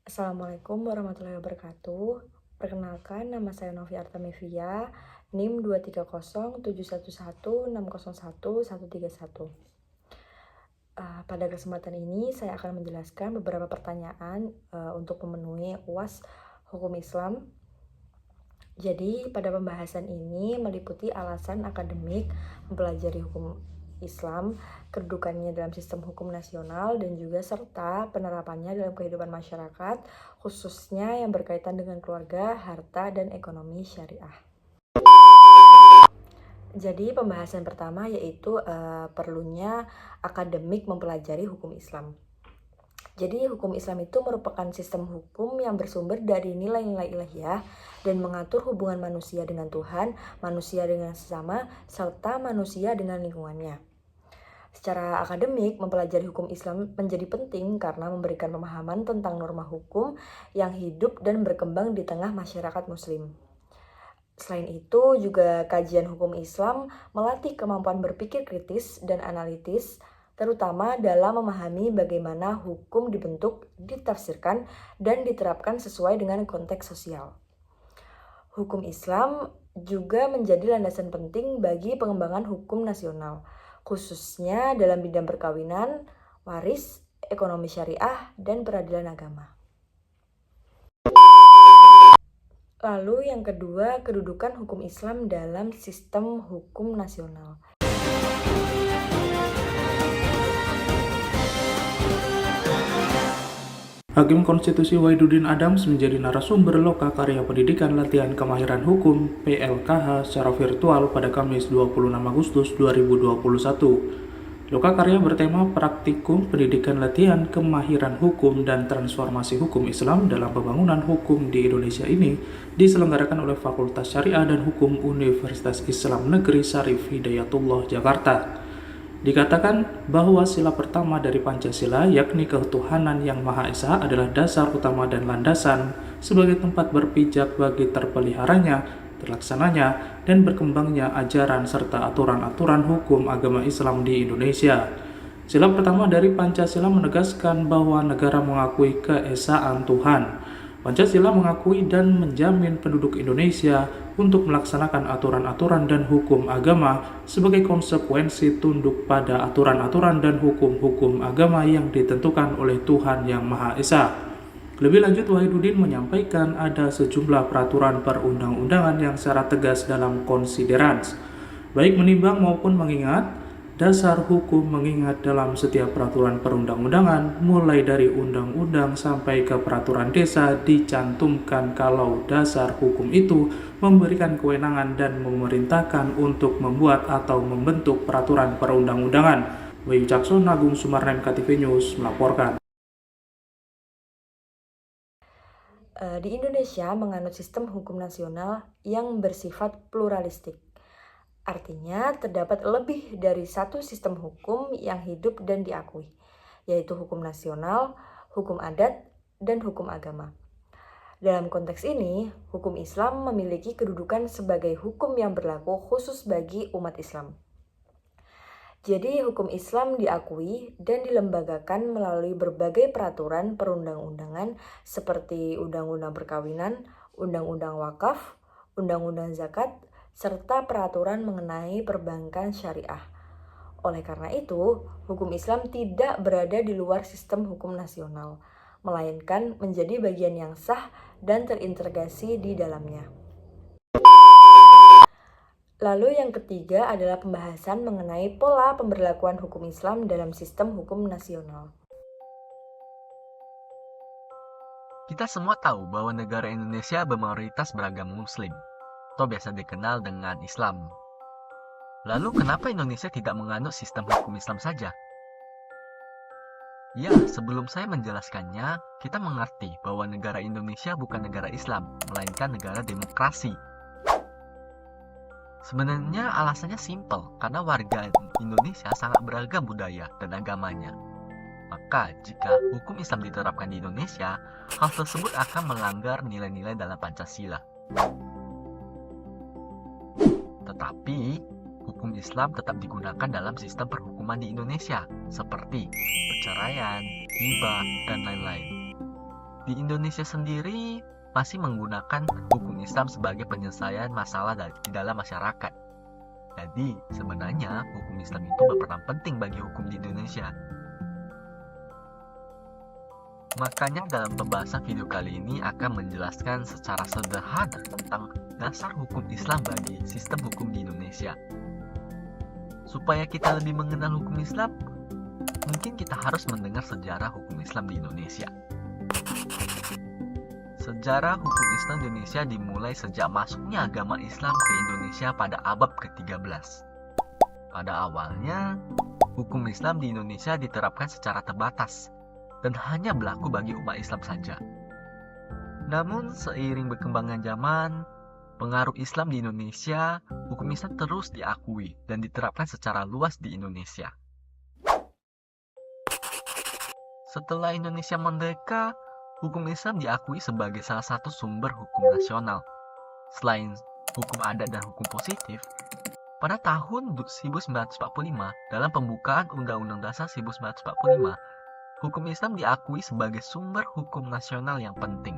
Assalamualaikum warahmatullahi wabarakatuh. Perkenalkan, nama saya Novi Artamevia, NIM 2307111601131. Pada kesempatan ini saya akan menjelaskan beberapa pertanyaan untuk memenuhi UAS Hukum Islam. Jadi pada pembahasan ini meliputi alasan akademik mempelajari hukum Islam, kedudukannya dalam sistem hukum nasional, dan juga serta penerapannya dalam kehidupan masyarakat, khususnya yang berkaitan dengan keluarga, harta, dan ekonomi syariah. Jadi pembahasan pertama yaitu perlunya akademik mempelajari hukum Islam. Jadi hukum Islam itu merupakan sistem hukum yang bersumber dari nilai-nilai ilahiyah dan mengatur hubungan manusia dengan Tuhan, manusia dengan sesama, serta manusia dengan lingkungannya. Secara akademik, mempelajari hukum Islam menjadi penting karena memberikan pemahaman tentang norma hukum yang hidup dan berkembang di tengah masyarakat Muslim. Selain itu, juga kajian hukum Islam melatih kemampuan berpikir kritis dan analitis, terutama dalam memahami bagaimana hukum dibentuk, ditafsirkan, dan diterapkan sesuai dengan konteks sosial. Hukum Islam juga menjadi landasan penting bagi pengembangan hukum nasional, khususnya dalam bidang perkawinan, waris, ekonomi syariah, dan peradilan agama. Lalu yang kedua, kedudukan hukum Islam dalam sistem hukum nasional. Hakim Konstitusi Wahidudin Adams menjadi narasumber Lokakarya Pendidikan Latihan Kemahiran Hukum (PLKH) secara virtual pada Kamis 26 Agustus 2021. Lokakarya bertema Praktikum Pendidikan Latihan Kemahiran Hukum dan Transformasi Hukum Islam dalam Pembangunan Hukum di Indonesia ini diselenggarakan oleh Fakultas Syariah dan Hukum Universitas Islam Negeri Syarif Hidayatullah, Jakarta. Dikatakan bahwa sila pertama dari Pancasila, yakni ketuhanan yang Maha Esa, adalah dasar utama dan landasan sebagai tempat berpijak bagi terpeliharanya, terlaksananya, dan berkembangnya ajaran serta aturan-aturan hukum agama Islam di Indonesia. Sila pertama dari Pancasila menegaskan bahwa negara mengakui keesaan Tuhan. Pancasila mengakui dan menjamin penduduk Indonesia untuk melaksanakan aturan-aturan dan hukum agama sebagai konsekuensi tunduk pada aturan-aturan dan hukum-hukum agama yang ditentukan oleh Tuhan Yang Maha Esa. Lebih lanjut, Wahidudin menyampaikan ada sejumlah peraturan perundang-undangan yang secara tegas dalam konsiderans, baik menimbang maupun mengingat, dasar hukum mengingat dalam setiap peraturan perundang-undangan, mulai dari undang-undang sampai ke peraturan desa, dicantumkan kalau dasar hukum itu memberikan kewenangan dan memerintahkan untuk membuat atau membentuk peraturan perundang-undangan. Wahyu Cakson, Agung Sumarnem, KTV News melaporkan. Di Indonesia menganut sistem hukum nasional yang bersifat pluralistik. Artinya, terdapat lebih dari satu sistem hukum yang hidup dan diakui, yaitu hukum nasional, hukum adat, dan hukum agama. Dalam konteks ini, hukum Islam memiliki kedudukan sebagai hukum yang berlaku khusus bagi umat Islam. Jadi, hukum Islam diakui dan dilembagakan melalui berbagai peraturan perundang-undangan seperti Undang-Undang Perkawinan, Undang-Undang Wakaf, Undang-Undang Zakat, serta peraturan mengenai perbankan syariah. Oleh karena itu, hukum Islam tidak berada di luar sistem hukum nasional, melainkan menjadi bagian yang sah dan terintegrasi di dalamnya. Lalu yang ketiga adalah pembahasan mengenai pola pemberlakuan hukum Islam dalam sistem hukum nasional. Kita semua tahu bahwa negara Indonesia bermayoritas beragama Muslim, atau biasa dikenal dengan Islam. Lalu kenapa Indonesia tidak menganut sistem hukum Islam saja? Ya, sebelum saya menjelaskannya, kita mengerti bahwa negara Indonesia bukan negara Islam, melainkan negara demokrasi. Sebenarnya alasannya simpel, karena warga Indonesia sangat beragam budaya dan agamanya. Maka, jika hukum Islam diterapkan di Indonesia, hal tersebut akan melanggar nilai-nilai dalam Pancasila. Tetapi, hukum Islam tetap digunakan dalam sistem perhukuman di Indonesia, seperti perceraian, hibah, dan lain-lain. Di Indonesia sendiri masih menggunakan hukum Islam sebagai penyelesaian masalah di dalam masyarakat. Jadi, sebenarnya hukum Islam itu berperan penting bagi hukum di Indonesia. Makanya dalam pembahasan video kali ini akan menjelaskan secara sederhana tentang dasar hukum Islam bagi sistem hukum di Indonesia. Supaya kita lebih mengenal hukum Islam, mungkin kita harus mendengar sejarah hukum Islam di Indonesia. Sejarah hukum Islam di Indonesia dimulai sejak masuknya agama Islam ke Indonesia pada abad ke-13. Pada awalnya, hukum Islam di Indonesia diterapkan secara terbatas dan hanya berlaku bagi umat Islam saja. Namun, seiring berkembangnya zaman, pengaruh Islam di Indonesia, hukum Islam terus diakui dan diterapkan secara luas di Indonesia. Setelah Indonesia merdeka, hukum Islam diakui sebagai salah satu sumber hukum nasional. Selain hukum adat dan hukum positif, pada tahun 1945, dalam pembukaan Undang-Undang Dasar 1945, hukum Islam diakui sebagai sumber hukum nasional yang penting.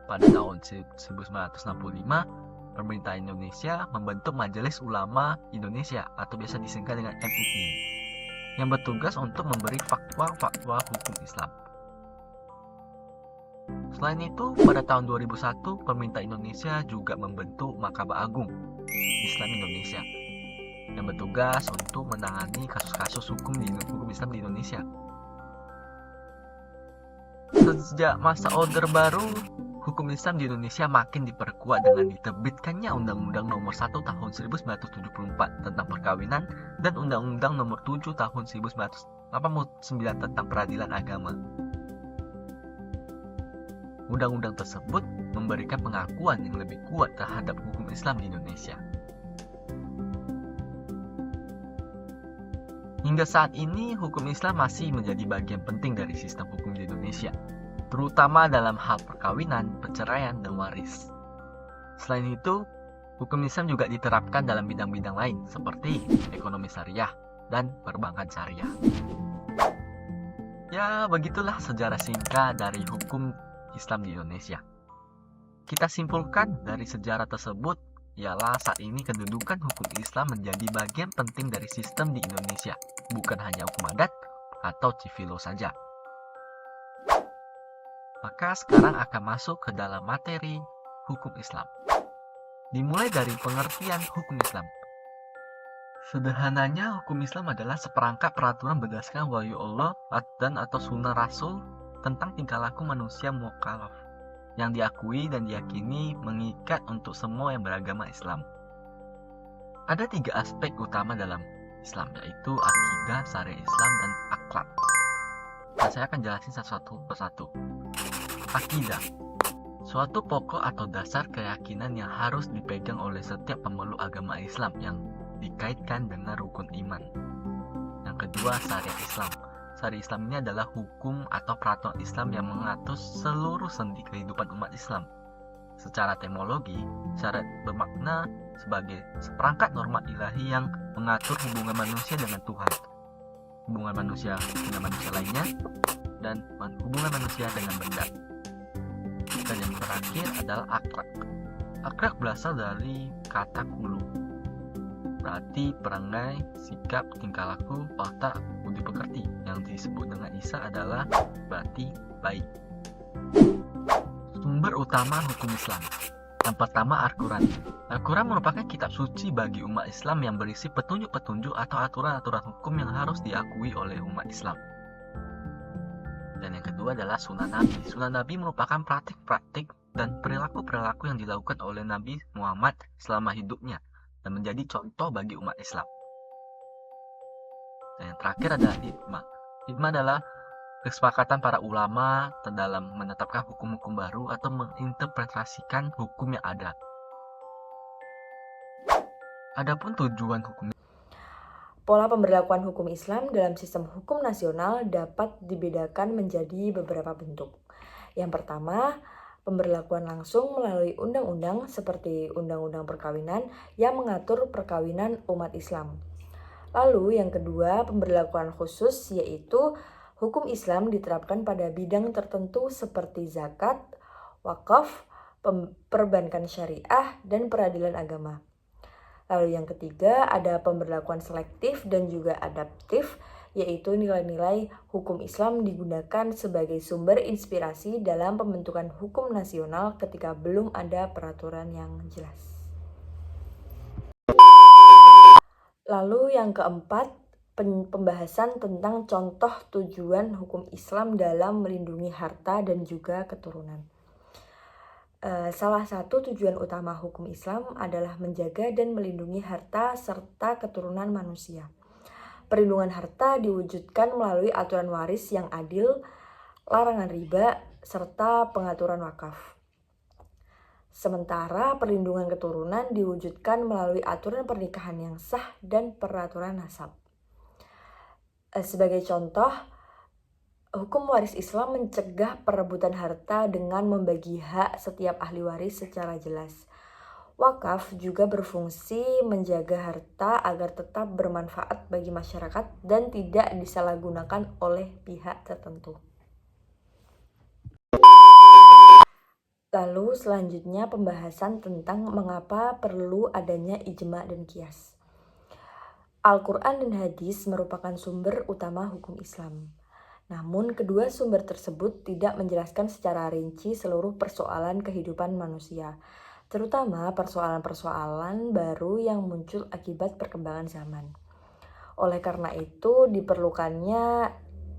Pada tahun 1965, pemerintah Indonesia membentuk Majelis Ulama Indonesia atau biasa disingkat dengan MUI, yang bertugas untuk memberi fatwa-fatwa hukum Islam. Selain itu, pada tahun 2001, pemerintah Indonesia juga membentuk Mahkamah Agung Islam Indonesia yang bertugas untuk menangani kasus-kasus hukum Islam di Indonesia. Sejak masa Orde Baru, hukum Islam di Indonesia makin diperkuat dengan diterbitkannya Undang-Undang Nomor 1 Tahun 1974 tentang perkawinan dan Undang-Undang Nomor 7 Tahun 1989 tentang peradilan agama. Undang-undang tersebut memberikan pengakuan yang lebih kuat terhadap hukum Islam di Indonesia. Hingga saat ini, hukum Islam masih menjadi bagian penting dari sistem hukum di Indonesia, terutama dalam hal perkawinan, perceraian, dan waris. Selain itu, hukum Islam juga diterapkan dalam bidang-bidang lain seperti ekonomi syariah dan perbankan syariah. Ya, begitulah sejarah singkat dari hukum Islam di Indonesia. Kita simpulkan dari sejarah tersebut ialah saat ini kedudukan hukum Islam menjadi bagian penting dari sistem di Indonesia, bukan hanya hukum adat atau civil law saja. Maka sekarang akan masuk ke dalam materi hukum Islam. Dimulai dari pengertian hukum Islam. Sederhananya, hukum Islam adalah seperangkat peraturan berdasarkan wahyu Allah dan atau sunnah Rasul tentang tingkah laku manusia mukallaf yang diakui dan diyakini mengikat untuk semua yang beragama Islam. Ada 3 aspek utama dalam Islam, yaitu akidah, syariat Islam, dan akhlak. Nah, saya akan jelasin satu persatu. Akidah, suatu pokok atau dasar keyakinan yang harus dipegang oleh setiap pemeluk agama Islam yang dikaitkan dengan rukun iman. Yang kedua, syariat Islam. Syariat Islam ini adalah hukum atau peraturan Islam yang mengatur seluruh sendi kehidupan umat Islam. Secara etimologi, syariat bermakna sebagai seperangkat norma ilahi yang mengatur hubungan manusia dengan Tuhan, hubungan manusia dengan manusia lainnya, dan hubungan manusia dengan benda. Dan yang terakhir adalah akhlak. Akhlak berasal dari kata kulu, berarti perangai, sikap, tingkah laku, watak, budi pekerti. Yang disebut dengan Isa adalah berarti baik. Sumber utama hukum Islam. Yang pertama, Al-Quran. Al-Quran merupakan kitab suci bagi umat Islam yang berisi petunjuk-petunjuk atau aturan-aturan hukum yang harus diakui oleh umat Islam. Dan yang kedua adalah Sunnah Nabi. Sunnah Nabi merupakan praktik-praktik dan perilaku-perilaku yang dilakukan oleh Nabi Muhammad selama hidupnya dan menjadi contoh bagi umat Islam. Dan yang terakhir adalah ijma. Ijma adalah kesepakatan para ulama dalam menetapkan hukum-hukum baru atau menginterpretasikan hukum yang ada. Adapun tujuan hukum Pola pemberlakuan hukum Islam dalam sistem hukum nasional dapat dibedakan menjadi beberapa bentuk. Yang pertama, pemberlakuan langsung melalui undang-undang seperti Undang-Undang Perkawinan yang mengatur perkawinan umat Islam. Lalu yang kedua, pemberlakuan khusus, yaitu hukum Islam diterapkan pada bidang tertentu seperti zakat, wakaf, perbankan syariah, dan peradilan agama. Lalu yang ketiga, ada pemberlakuan selektif dan juga adaptif, yaitu nilai-nilai hukum Islam digunakan sebagai sumber inspirasi dalam pembentukan hukum nasional ketika belum ada peraturan yang jelas. Lalu yang keempat, pembahasan tentang contoh tujuan hukum Islam dalam melindungi harta dan juga keturunan. Salah satu tujuan utama hukum Islam adalah menjaga dan melindungi harta serta keturunan manusia. Perlindungan harta diwujudkan melalui aturan waris yang adil, larangan riba, serta pengaturan wakaf. Sementara perlindungan keturunan diwujudkan melalui aturan pernikahan yang sah dan peraturan nasab. Sebagai contoh, hukum waris Islam mencegah perebutan harta dengan membagi hak setiap ahli waris secara jelas. Wakaf juga berfungsi menjaga harta agar tetap bermanfaat bagi masyarakat dan tidak disalahgunakan oleh pihak tertentu. Lalu selanjutnya pembahasan tentang mengapa perlu adanya ijma dan qiyas. Al-Quran dan hadis merupakan sumber utama hukum Islam. Namun, kedua sumber tersebut tidak menjelaskan secara rinci seluruh persoalan kehidupan manusia, terutama persoalan-persoalan baru yang muncul akibat perkembangan zaman. Oleh karena itu, diperlukannya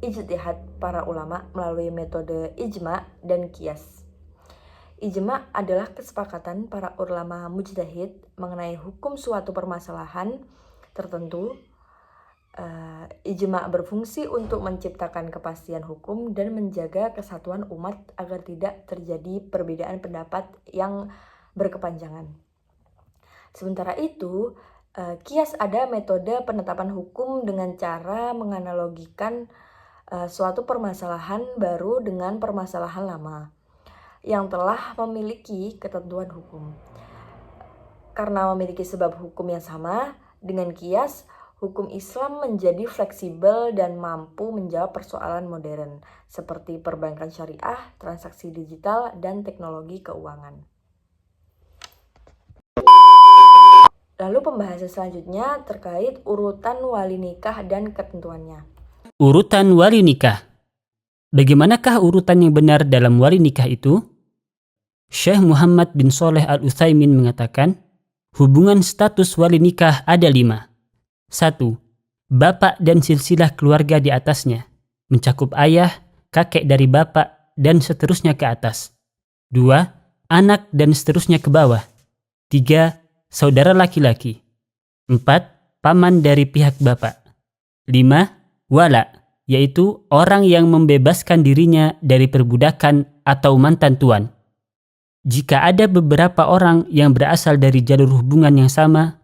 ijtihad para ulama melalui metode ijma dan qiyas. Ijma adalah kesepakatan para ulama mujtahid mengenai hukum suatu permasalahan tertentu. Ijma berfungsi untuk menciptakan kepastian hukum dan menjaga kesatuan umat agar tidak terjadi perbedaan pendapat yang berkepanjangan. Sementara itu, qiyas ada metode penetapan hukum dengan cara menganalogikan suatu permasalahan baru dengan permasalahan lama yang telah memiliki ketentuan hukum. Karena memiliki sebab hukum yang sama, dengan qiyas hukum Islam menjadi fleksibel dan mampu menjawab persoalan modern seperti perbankan syariah, transaksi digital, dan teknologi keuangan. Lalu pembahasan selanjutnya terkait urutan wali nikah dan ketentuannya. Urutan wali nikah. Bagaimanakah urutan yang benar dalam wali nikah itu? Syekh Muhammad bin Shalih Al-Utsaimin mengatakan, hubungan status wali nikah ada 5. 1. Bapak dan silsilah keluarga di atasnya, mencakup ayah, kakek dari bapak, dan seterusnya ke atas. 2. Anak dan seterusnya ke bawah. 3. Saudara laki-laki. 4. Paman dari pihak bapak. 5. Wala, yaitu orang yang membebaskan dirinya dari perbudakan atau mantan tuan. Jika ada beberapa orang yang berasal dari jalur hubungan yang sama,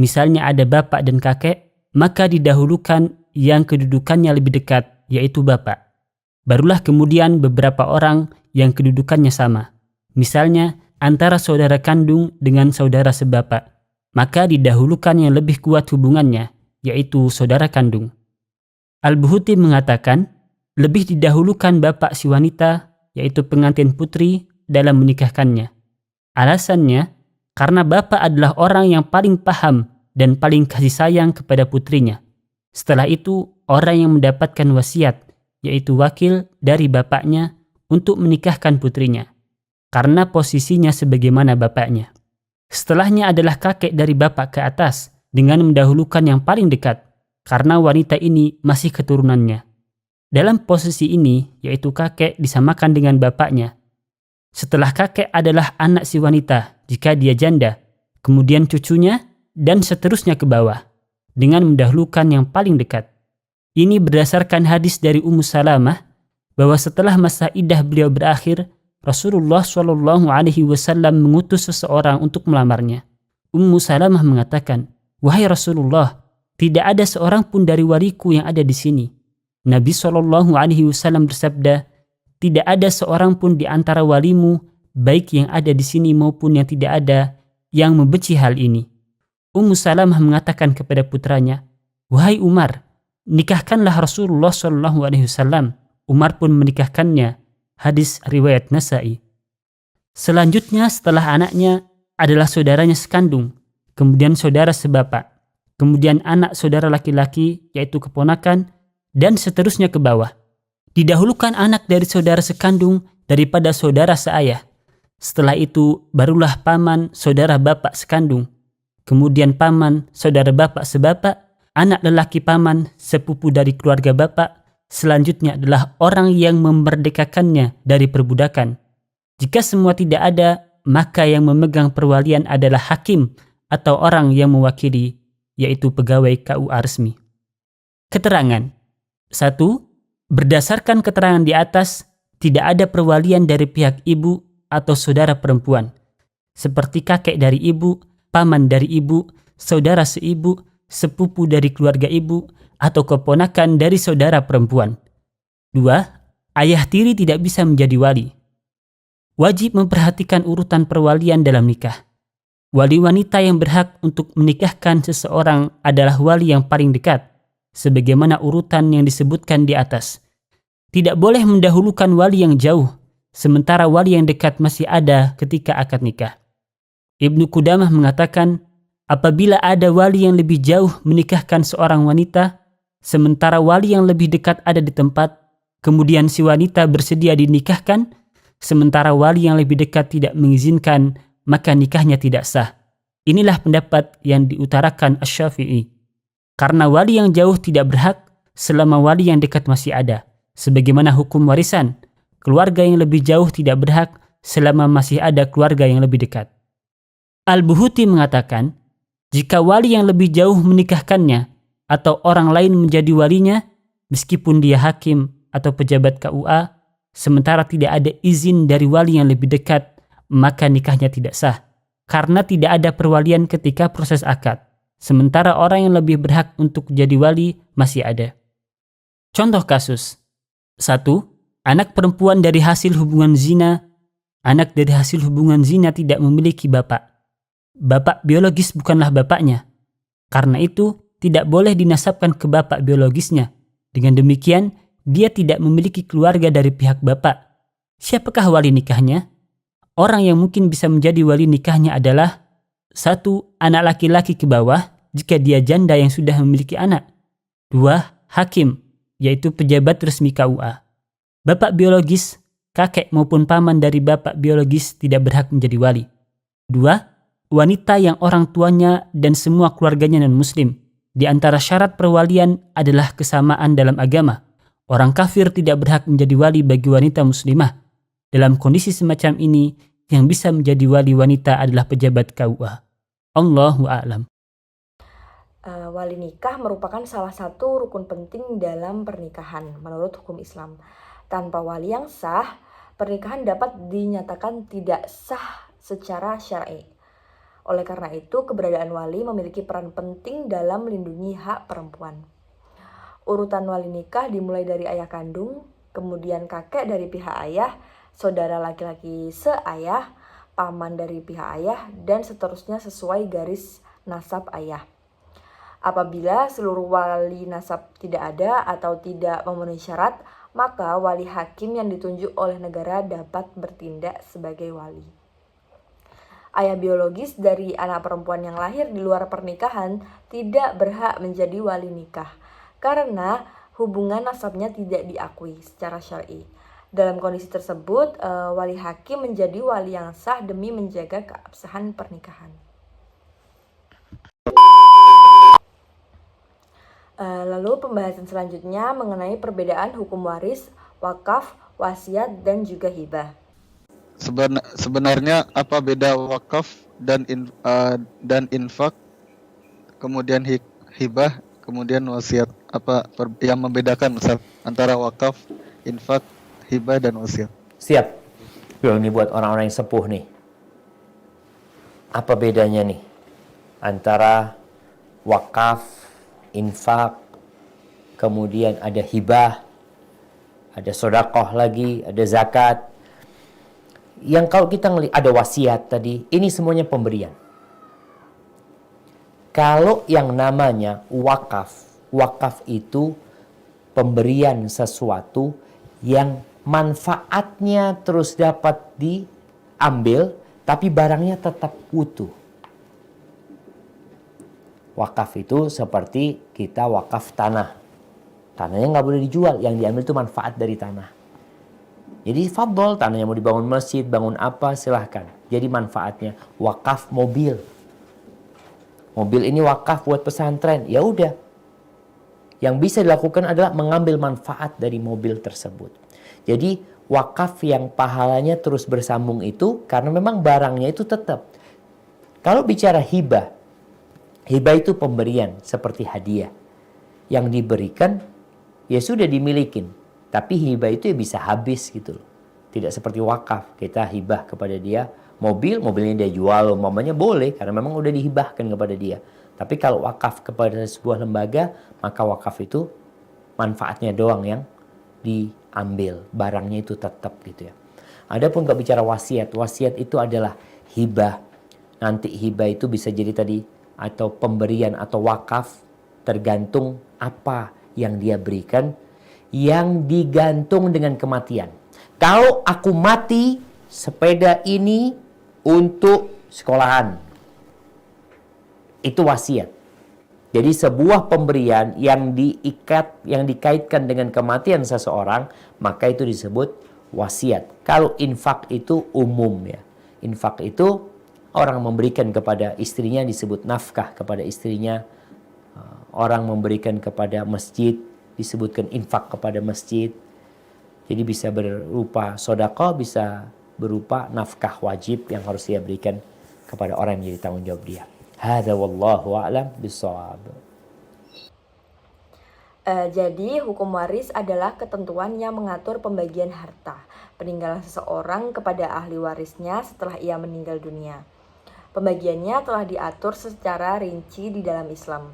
misalnya ada bapak dan kakek, maka didahulukan yang kedudukannya lebih dekat, yaitu bapak. Barulah kemudian beberapa orang yang kedudukannya sama. Misalnya antara saudara kandung dengan saudara sebapak, maka didahulukan yang lebih kuat hubungannya, yaitu saudara kandung. Al-Buhuti mengatakan, lebih didahulukan bapak si wanita, yaitu pengantin putri, dalam menikahkannya. Alasannya, karena bapak adalah orang yang paling paham dan paling kasih sayang kepada putrinya. Setelah itu, orang yang mendapatkan wasiat, yaitu wakil dari bapaknya untuk menikahkan putrinya, karena posisinya sebagaimana bapaknya. Setelahnya adalah kakek dari bapak ke atas, dengan mendahulukan yang paling dekat, karena wanita ini masih keturunannya. Dalam posisi ini, yaitu kakek disamakan dengan bapaknya. Setelah kakek adalah anak si wanita, jika dia janda, kemudian cucunya, dan seterusnya ke bawah, dengan mendahulukan yang paling dekat. Ini berdasarkan hadis dari Ummu Salamah, bahwa setelah masa iddah beliau berakhir, Rasulullah SAW mengutus seseorang untuk melamarnya. Ummu Salamah mengatakan, "Wahai Rasulullah, tidak ada seorang pun dari waliku yang ada di sini." Nabi SAW bersabda, "Tidak ada seorang pun di antara walimu baik yang ada di sini maupun yang tidak ada, yang membenci hal ini. Ummu Salamah mengatakan kepada putranya, "Wahai Umar, nikahkanlah Rasulullah SAW." Umar pun menikahkannya. Hadis riwayat Nasa'i. Selanjutnya setelah anaknya adalah saudaranya sekandung, kemudian saudara sebapak, kemudian anak saudara laki-laki yaitu keponakan, dan seterusnya ke bawah. Didahulukan anak dari saudara sekandung daripada saudara seayah. Setelah itu barulah paman saudara bapak sekandung, kemudian paman saudara bapak sebapak, anak lelaki paman sepupu dari keluarga bapak, selanjutnya adalah orang yang memerdekakannya dari perbudakan. Jika semua tidak ada, maka yang memegang perwalian adalah hakim atau orang yang mewakili, yaitu pegawai KUA resmi. Keterangan 1. Berdasarkan keterangan di atas, tidak ada perwalian dari pihak ibu atau saudara perempuan, seperti kakek dari ibu, paman dari ibu, saudara seibu, sepupu dari keluarga ibu, atau keponakan dari saudara perempuan. 2. Ayah tiri tidak bisa menjadi wali. Wajib memperhatikan urutan perwalian dalam nikah. Wali wanita yang berhak untuk menikahkan seseorang adalah wali yang paling dekat, sebagaimana urutan yang disebutkan di atas. Tidak boleh mendahulukan wali yang jauh, sementara wali yang dekat masih ada ketika akad nikah. Ibnu Qudamah mengatakan, apabila ada wali yang lebih jauh menikahkan seorang wanita, sementara wali yang lebih dekat ada di tempat, kemudian si wanita bersedia dinikahkan, sementara wali yang lebih dekat tidak mengizinkan, maka nikahnya tidak sah. Inilah pendapat yang diutarakan Asy-Syafi'i. Karena wali yang jauh tidak berhak selama wali yang dekat masih ada. Sebagaimana hukum warisan, keluarga yang lebih jauh tidak berhak selama masih ada keluarga yang lebih dekat. Al-Buhuti mengatakan, jika wali yang lebih jauh menikahkannya atau orang lain menjadi walinya, meskipun dia hakim atau pejabat KUA, sementara tidak ada izin dari wali yang lebih dekat, maka nikahnya tidak sah, karena tidak ada perwalian ketika proses akad, sementara orang yang lebih berhak untuk jadi wali masih ada. Contoh kasus 1. Anak perempuan dari hasil hubungan zina. Anak dari hasil hubungan zina tidak memiliki bapak. Bapak biologis bukanlah bapaknya. Karena itu, tidak boleh dinasabkan ke bapak biologisnya. Dengan demikian, dia tidak memiliki keluarga dari pihak bapak. Siapakah wali nikahnya? Orang yang mungkin bisa menjadi wali nikahnya adalah 1. Anak laki-laki ke bawah jika dia janda yang sudah memiliki anak. 2. Hakim, yaitu pejabat resmi KUA. Bapak biologis, kakek maupun paman dari bapak biologis tidak berhak menjadi wali. 2. Wanita yang orang tuanya dan semua keluarganya non-muslim. Di antara syarat perwalian adalah kesamaan dalam agama. Orang kafir tidak berhak menjadi wali bagi wanita muslimah. Dalam kondisi semacam ini, yang bisa menjadi wali wanita adalah pejabat KUA. Allahu a'lam. Wali nikah merupakan salah satu rukun penting dalam pernikahan menurut hukum Islam. Tanpa wali yang sah, pernikahan dapat dinyatakan tidak sah secara syar'i. Oleh karena itu, keberadaan wali memiliki peran penting dalam melindungi hak perempuan. Urutan wali nikah dimulai dari ayah kandung, kemudian kakek dari pihak ayah, saudara laki-laki seayah, paman dari pihak ayah, dan seterusnya sesuai garis nasab ayah. Apabila seluruh wali nasab tidak ada atau tidak memenuhi syarat, maka wali hakim yang ditunjuk oleh negara dapat bertindak sebagai wali. Ayah biologis dari anak perempuan yang lahir di luar pernikahan tidak berhak menjadi wali nikah karena hubungan nasabnya tidak diakui secara syar'i. Dalam kondisi tersebut, wali hakim menjadi wali yang sah demi menjaga keabsahan pernikahan. Lalu pembahasan selanjutnya mengenai perbedaan hukum waris, wakaf, wasiat, dan juga hibah. Sebenarnya apa beda wakaf dan infak, kemudian hibah, kemudian wasiat? Apa yang membedakan Ustaz antara wakaf, infak, hibah dan wasiat? Siap. Ini buat orang-orang yang sepuh nih. Apa bedanya nih antara wakaf, infak, kemudian ada hibah, ada sedekah lagi, ada zakat. Yang kalau kita ngelihat ada wasiat tadi, ini semuanya pemberian. Kalau yang namanya wakaf itu pemberian sesuatu yang manfaatnya terus dapat diambil, tapi barangnya tetap utuh. Wakaf itu seperti kita wakaf tanah. Tanahnya nggak boleh dijual, yang diambil itu manfaat dari tanah. Jadi fadol, tanahnya mau dibangun masjid, bangun apa, silahkan. Jadi manfaatnya. Wakaf mobil. Mobil ini wakaf buat pesantren, ya udah. Yang bisa dilakukan adalah mengambil manfaat dari mobil tersebut. Jadi wakaf yang pahalanya terus bersambung itu karena memang barangnya itu tetap. Kalau bicara hibah, hibah itu pemberian seperti hadiah. Yang diberikan ya sudah dimilikin. Tapi hibah itu ya bisa habis gitu loh. Tidak seperti wakaf. Kita hibah kepada dia mobil, mobilnya dia jual umpamanya boleh karena memang udah dihibahkan kepada dia. Tapi kalau wakaf kepada sebuah lembaga, maka wakaf itu manfaatnya doang yang diambil. Barangnya itu tetap gitu ya. Adapun kalau bicara wasiat, wasiat itu adalah hibah. Nanti hibah itu bisa jadi tadi atau pemberian atau wakaf tergantung apa yang dia berikan yang digantung dengan kematian. Kalau aku mati, sepeda ini untuk sekolahan. Itu wasiat. Jadi sebuah pemberian yang dikaitkan dengan kematian seseorang, maka itu disebut wasiat. Kalau infak itu umum ya. Infak itu orang memberikan kepada istrinya disebut nafkah kepada istrinya. Orang memberikan kepada masjid disebutkan infak kepada masjid. Jadi bisa berupa sedekah, bisa berupa nafkah wajib yang harus dia berikan kepada orang yang menjadi tanggung jawab dia. Hadza wallahu a'lam bissawab. Jadi hukum waris adalah ketentuan yang mengatur pembagian harta peninggalan seseorang kepada ahli warisnya setelah ia meninggal dunia. Pembagiannya telah diatur secara rinci di dalam Islam.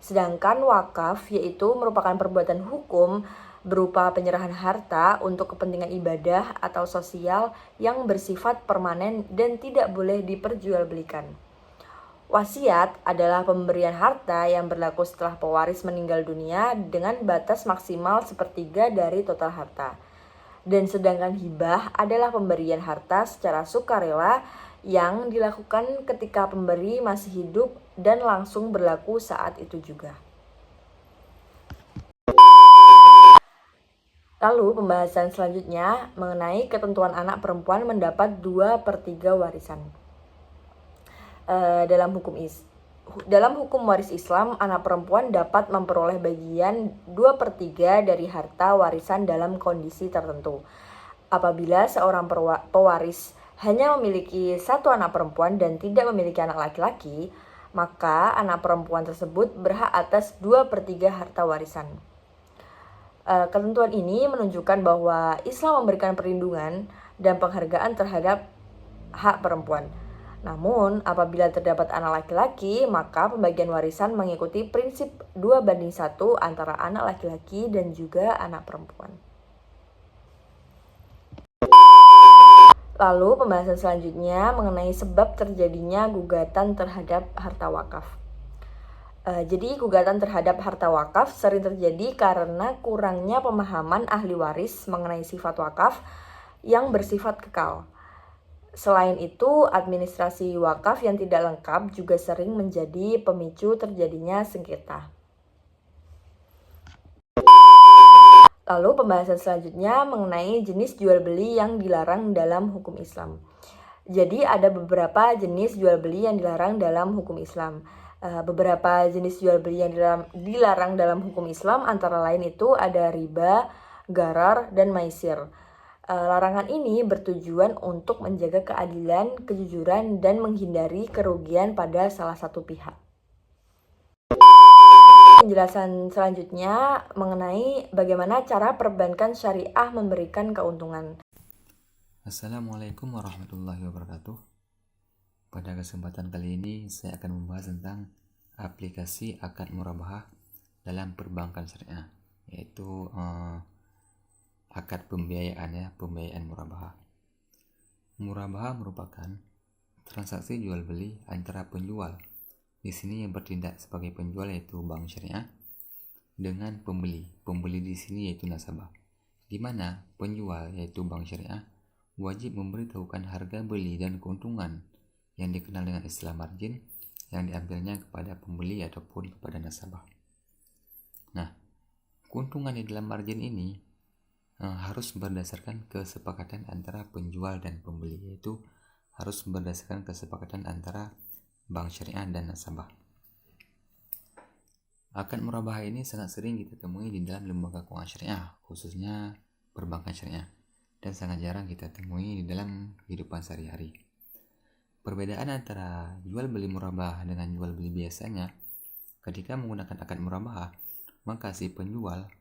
Sedangkan wakaf yaitu merupakan perbuatan hukum berupa penyerahan harta untuk kepentingan ibadah atau sosial yang bersifat permanen dan tidak boleh diperjualbelikan. Wasiat adalah pemberian harta yang berlaku setelah pewaris meninggal dunia dengan batas maksimal sepertiga dari total harta. Dan sedangkan hibah adalah pemberian harta secara sukarela yang dilakukan ketika pemberi masih hidup dan langsung berlaku saat itu juga. Lalu pembahasan selanjutnya mengenai ketentuan anak perempuan mendapat 2/3 warisan. Dalam hukum waris Islam, anak perempuan dapat memperoleh bagian 2/3 dari harta warisan dalam kondisi tertentu. Apabila seorang pewaris hanya memiliki satu anak perempuan dan tidak memiliki anak laki-laki, maka anak perempuan tersebut berhak atas 2/3 harta warisan. Ketentuan ini menunjukkan bahwa Islam memberikan perlindungan dan penghargaan terhadap hak perempuan. Namun, apabila terdapat anak laki-laki, maka pembagian warisan mengikuti prinsip 2/1 antara anak laki-laki dan juga anak perempuan. Lalu pembahasan selanjutnya mengenai sebab terjadinya gugatan terhadap harta wakaf. Jadi gugatan terhadap harta wakaf sering terjadi karena kurangnya pemahaman ahli waris mengenai sifat wakaf yang bersifat kekal. Selain itu, administrasi wakaf yang tidak lengkap juga sering menjadi pemicu terjadinya sengketa. Lalu pembahasan selanjutnya mengenai jenis jual beli yang dilarang dalam hukum Islam. Jadi ada beberapa jenis jual beli yang dilarang dalam hukum Islam. Beberapa jenis jual beli yang dilarang dalam hukum Islam antara lain itu ada riba, gharar, dan maisir. Larangan ini bertujuan untuk menjaga keadilan, kejujuran, dan menghindari kerugian pada salah satu pihak. Penjelasan selanjutnya mengenai bagaimana cara perbankan syariah memberikan keuntungan. Assalamualaikum warahmatullahi wabarakatuh. Pada kesempatan kali ini saya akan membahas tentang aplikasi akad murabahah dalam perbankan syariah, yaitu akad pembiayaan ya, pembiayaan murabahah. Murabahah merupakan transaksi jual beli antara penjual, di sini yang bertindak sebagai penjual yaitu bank syariah, dengan pembeli. Pembeli di sini yaitu nasabah, di mana penjual yaitu bank syariah wajib memberitahukan harga beli dan keuntungan yang dikenal dengan istilah margin yang diambilnya kepada pembeli ataupun kepada nasabah. Nah, keuntungan di dalam margin ini harus berdasarkan kesepakatan antara penjual dan pembeli, yaitu harus berdasarkan kesepakatan antara bank syariah dan nasabah. Akad murabahah ini sangat sering kita temui di dalam lembaga keuangan syariah, khususnya perbankan syariah, dan sangat jarang kita temui di dalam kehidupan sehari-hari. Perbedaan antara jual beli murabahah dengan jual beli biasanya, ketika menggunakan akad murabahah, maka si penjual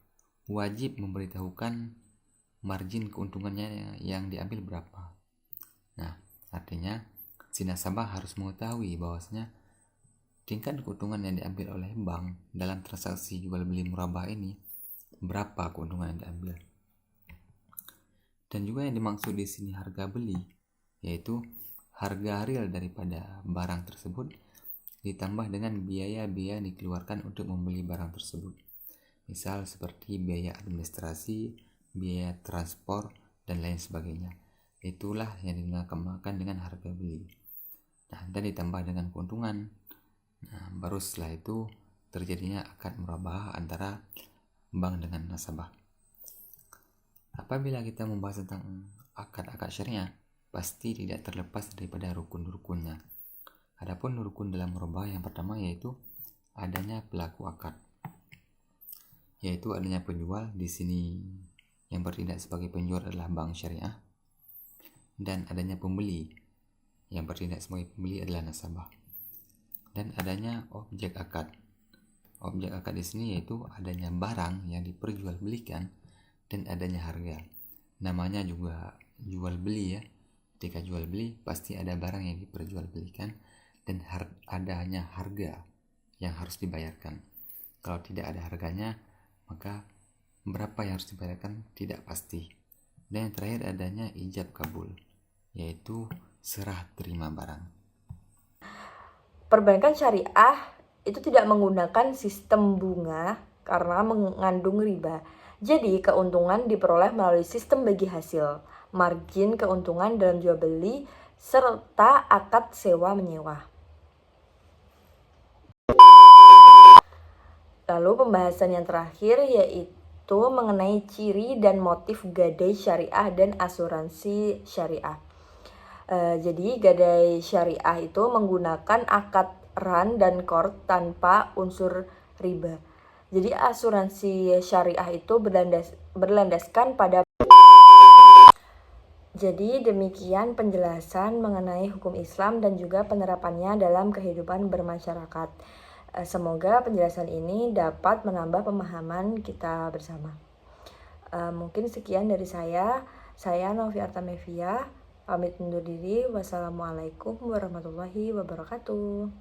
wajib memberitahukan margin keuntungannya yang diambil berapa. Nah, artinya si nasabah harus mengetahui bahwasanya tingkat keuntungan yang diambil oleh bank dalam transaksi jual beli murabahah ini berapa keuntungan yang diambil. Dan juga yang dimaksud di sini harga beli, yaitu harga real daripada barang tersebut ditambah dengan biaya-biaya yang dikeluarkan untuk membeli barang tersebut. Misal seperti biaya administrasi, biaya transport, dan lain sebagainya. Itulah yang dinamakan dengan harga beli. Nah, dan ditambah dengan keuntungan. Nah, baru setelah itu terjadinya akad murabahah antara bank dengan nasabah. Apabila kita membahas tentang akad-akad syariah, pasti tidak terlepas daripada rukun-rukunnya. Adapun rukun dalam murabahah yang pertama yaitu adanya pelaku akad, yaitu adanya penjual. Di sini yang bertindak sebagai penjual adalah bank syariah, dan adanya pembeli. Yang bertindak sebagai pembeli adalah nasabah. Dan adanya objek akad. Objek akad di sini yaitu adanya barang yang diperjualbelikan dan adanya harga. Namanya juga jual beli ya. Ketika jual beli pasti ada barang yang diperjualbelikan dan adanya harga yang harus dibayarkan. Kalau tidak ada harganya, maka berapa yang harus dibayarkan tidak pasti. Dan yang terakhir adanya ijab kabul, yaitu serah terima barang. Perbankan syariah itu tidak menggunakan sistem bunga karena mengandung riba. Jadi keuntungan diperoleh melalui sistem bagi hasil, margin keuntungan dalam jual beli, serta akad sewa menyewa. Lalu pembahasan yang terakhir yaitu mengenai ciri dan motif gadai syariah dan asuransi syariah. Jadi gadai syariah itu menggunakan akad ran dan qard tanpa unsur riba. Jadi asuransi syariah itu berlandaskan pada. Jadi demikian penjelasan mengenai hukum Islam dan juga penerapannya dalam kehidupan bermasyarakat. Semoga penjelasan ini dapat menambah pemahaman kita bersama. Mungkin sekian dari saya. Saya Novi Artamevia. Pamit undur diri. Wassalamualaikum warahmatullahi wabarakatuh.